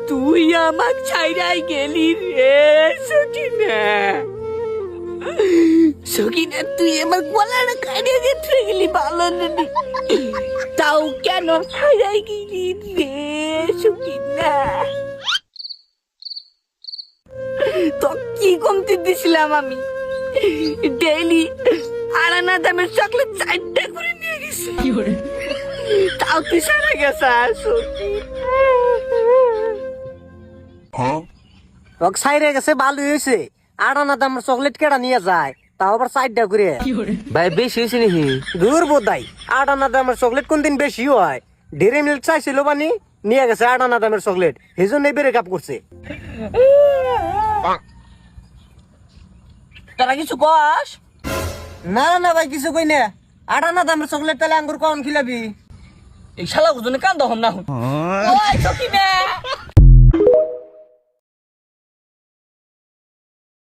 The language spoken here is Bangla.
তুই আমাক ছাইরাই গেলি রে সকিনা। সকিনা তুই আমার গলাটা কাটিয়ে দিয়ে গেলি ভালো নানি, তাও কেন ছাইরাই গেলি রে সকিনা? তো কি কমতি দিছিলাম আমি? ডেইলি আড়ানা দামের চকলেট 4টা করে নিয়ে গেছি, তাও তুই সারা গেছা রক সাইরে গেছে ভালো হয়েছে। 8 আনা দামের চকলেট কেডা নিয়ে যায়, তাও আবার 4টা করে। ভাই বেশি হয়েছে নাকি? দূর বোধাই, 8 আনা দামের চকলেট কোনদিন বেশি হয়? ডেরি মিল্ক চাইছিল বানি, নিয়ে গেছে 8 আনা দামের চকলেট, এই জন্যই ব্রেকআপ করছে। তারা কিছু কস? না না ভাই কিছু কই না। 8 আনা দামের চকলেট তাহলে আঙ্গুর কখন খিলাবি? এই শালা ওজনে কান দহম না হুন। ওই সকিনা